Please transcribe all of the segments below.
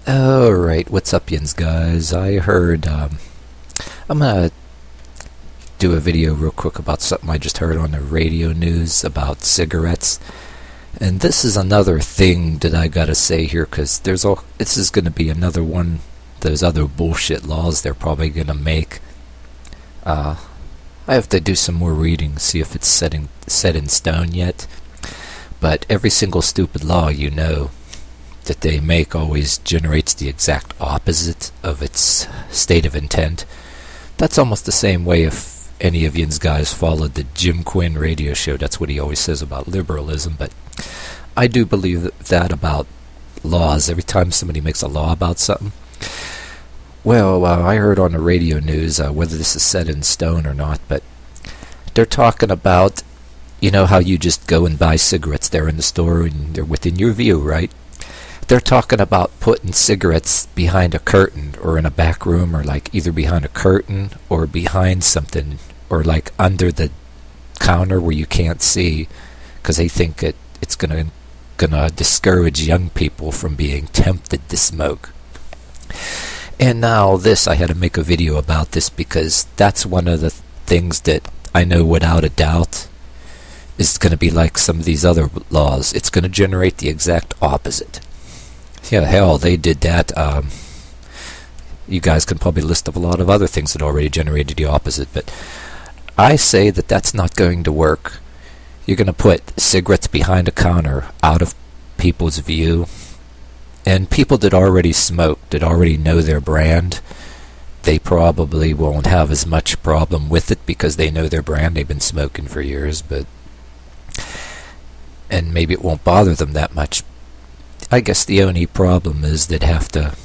Alright, what's up, yins guys? I heard, I'm gonna do a video real quick about something I just heard on the radio news about cigarettes. And this is another thing that I gotta say here, because this is gonna be another one of those other bullshit laws they're probably gonna make. I have to do some more reading, see if it's set in stone yet. But every single stupid law, that they make always generates the exact opposite of its state of intent. That's almost the same way if any of you guys followed the Jim Quinn radio show. That's what he always says about liberalism. But I do believe that about laws. Every time somebody makes a law about something, well, I heard on the radio news, whether this is set in stone or not, but they're talking about, how you just go and buy cigarettes there in the store and they're within your view, right? They're talking about putting cigarettes behind a curtain or in a back room, or like either behind a curtain or behind something, or like under the counter where you can't see, because they think it's gonna discourage young people from being tempted to smoke. And now I had to make a video about this because that's one of the things that I know without a doubt is going to be like some of these other laws. It's going to generate the exact opposite. Yeah, hell, they did that. You guys can probably list of a lot of other things that already generated the opposite, but I say that that's not going to work. You're going to put cigarettes behind a counter out of people's view, and people that already smoke, that already know their brand, they probably won't have as much problem with it because they know their brand. They've been smoking for years, and maybe it won't bother them that much. I guess the only problem is they'd have to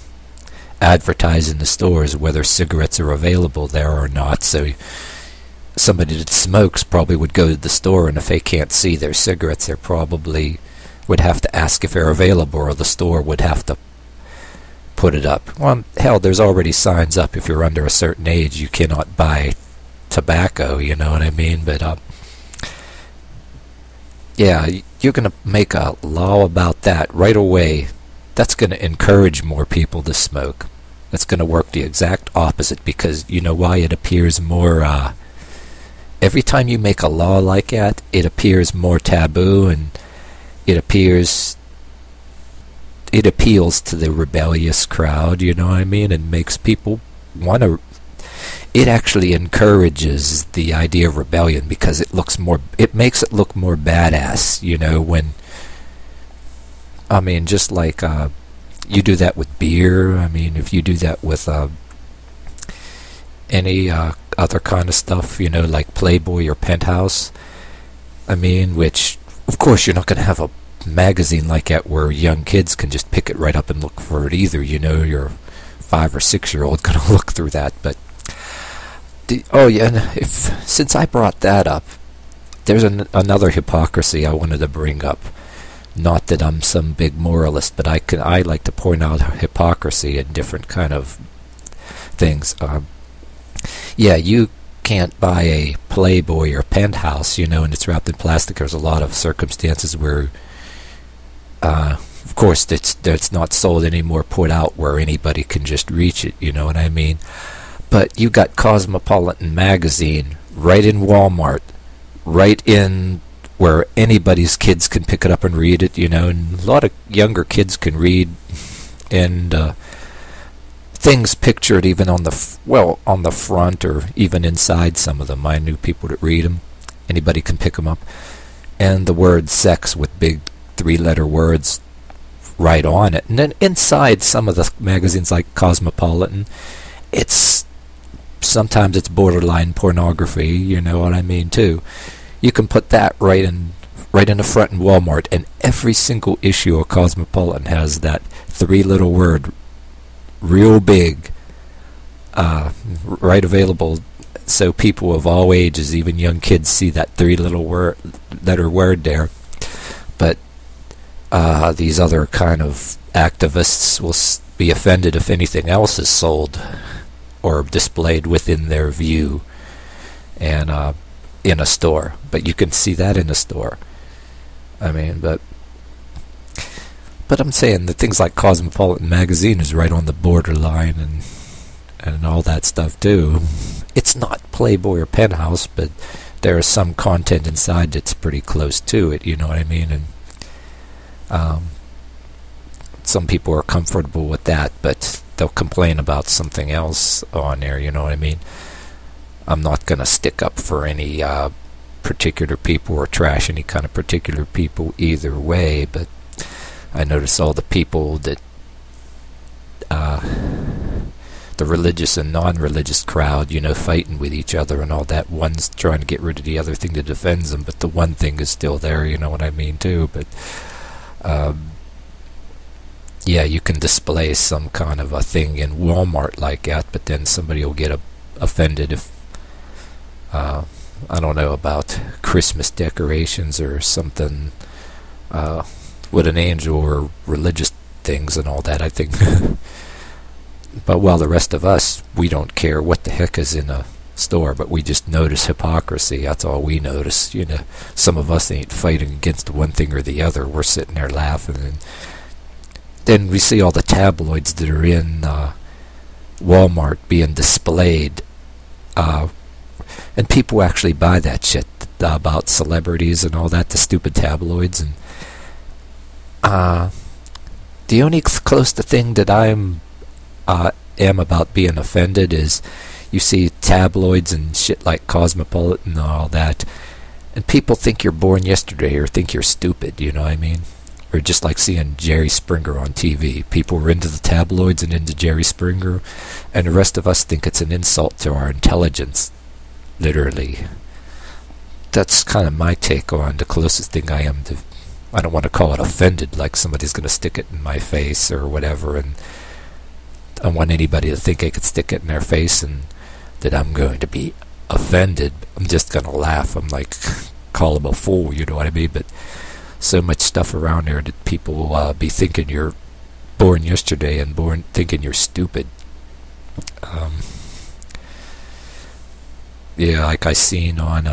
advertise in the stores whether cigarettes are available there or not. So somebody that smokes probably would go to the store, and if they can't see their cigarettes, they probably would have to ask if they're available, or the store would have to put it up. Well, hell, there's already signs up. If you're under a certain age, you cannot buy tobacco, you know what I mean? But yeah, you're going to make a law about that right away. That's going to encourage more people to smoke. That's going to work the exact opposite, because you know why? It appears more, every time you make a law like that, it appears more taboo, and it appeals to the rebellious crowd, you know what I mean? And makes people want to. It actually encourages the idea of rebellion because it makes it look more badass, when, just like you do that with beer. If you do that with any other kind of stuff, like Playboy or Penthouse, which, of course, you're not going to have a magazine like that where young kids can just pick it right up and look for it either. Your 5 or 6-year-old going to look through that. But and since I brought that up, there's another hypocrisy I wanted to bring up. Not that I'm some big moralist, but I like to point out hypocrisy in different kind of things. You can't buy a Playboy or Penthouse, and it's wrapped in plastic. There's a lot of circumstances where, of course, it's not sold anymore, put out where anybody can just reach it, you know what I mean? But you got Cosmopolitan magazine right in Walmart, right in where anybody's kids can pick it up and read it, and a lot of younger kids can read, and things pictured even on the front or even inside some of them. I knew people that read them. Anybody can pick them up. And the word sex with big 3-letter words right on it. And then inside some of the magazines like Cosmopolitan, sometimes it's borderline pornography, you know what I mean, too. You can put that right in the front in Walmart, and every single issue of Cosmopolitan has that 3-letter word real big, right available, so people of all ages, even young kids, see that 3-letter word there. But these other kind of activists will be offended if anything else is sold or displayed within their view and in a store. But you can see that in a store. But But I'm saying that things like Cosmopolitan Magazine is right on the borderline and all that stuff too. It's not Playboy or Penthouse, but there is some content inside that's pretty close to it, you know what I mean? And some people are comfortable with that, but they'll complain about something else on there, you know what I mean? I'm not going to stick up for any particular people or trash any kind of particular people either way, but I notice all the people that the religious and non-religious crowd, you know, fighting with each other and all that. One's trying to get rid of the other thing that defends them, but the one thing is still there, you know what I mean, too. But yeah, you can display some kind of a thing in Walmart like that, but then somebody will get offended if I don't know, about Christmas decorations or something with an angel or religious things and all that, I think. But while the rest of us, we don't care what the heck is in a store, but we just notice hypocrisy. That's all we notice. You know, some of us ain't fighting against one thing or the other. We're sitting there laughing, and then we see all the tabloids that are in Walmart being displayed, and people actually buy that shit about celebrities and all that, the stupid tabloids. And the only close to thing that am about being offended is you see tabloids and shit like Cosmopolitan and all that, and people think you're born yesterday or think you're stupid, you know what I mean? Or just like seeing Jerry Springer on TV. People are into the tabloids and into Jerry Springer, and the rest of us think it's an insult to our intelligence, literally. That's kind of my take on the closest thing I am to, I don't want to call it offended, like somebody's going to stick it in my face or whatever, and I don't want anybody to think I could stick it in their face and that I'm going to be offended. I'm just going to laugh. I'm like, call them a fool, you know what I mean? But so much stuff around there that people be thinking you're born yesterday and born thinking you're stupid. Yeah, like I seen on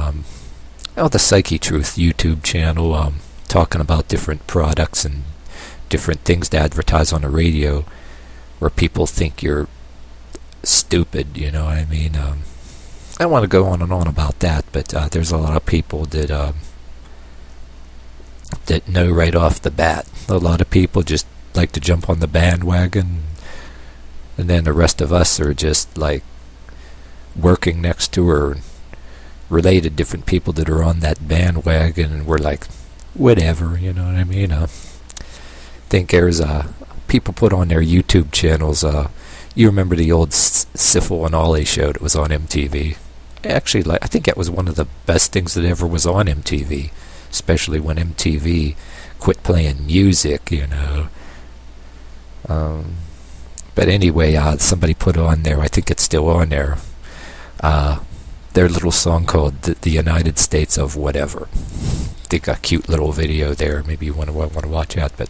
the Psyche Truth YouTube channel, talking about different products and different things to advertise on the radio, where people think you're stupid, you know what I mean? I don't want to go on and on about that, but there's a lot of people that know right off the bat. A lot of people just like to jump on the bandwagon, and then the rest of us are just like working next to or related different people that are on that bandwagon, and we're like, whatever, you know what I mean? I think there's people put on their YouTube channels, you remember the old Syphil and Ollie show that was on MTV? Actually, I think that was one of the best things that ever was on MTV, especially when MTV quit playing music, you know. But anyway, somebody put on there, I think it's still on there, their little song called The United States of Whatever. I think a cute little video there, maybe you want to watch that. But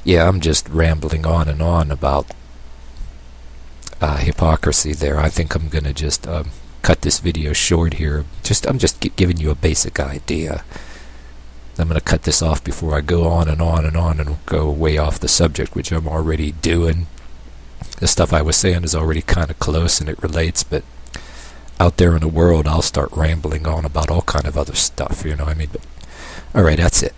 yeah, I'm just rambling on and on about hypocrisy there. I think I'm going to just cut this video short here. I'm just giving you a basic idea. I'm going to cut this off before I go on and on and on and go way off the subject, which I'm already doing. The stuff I was saying is already kind of close and it relates, but out there in the world I'll start rambling on about all kind of other stuff, you know what I mean? But alright, that's it.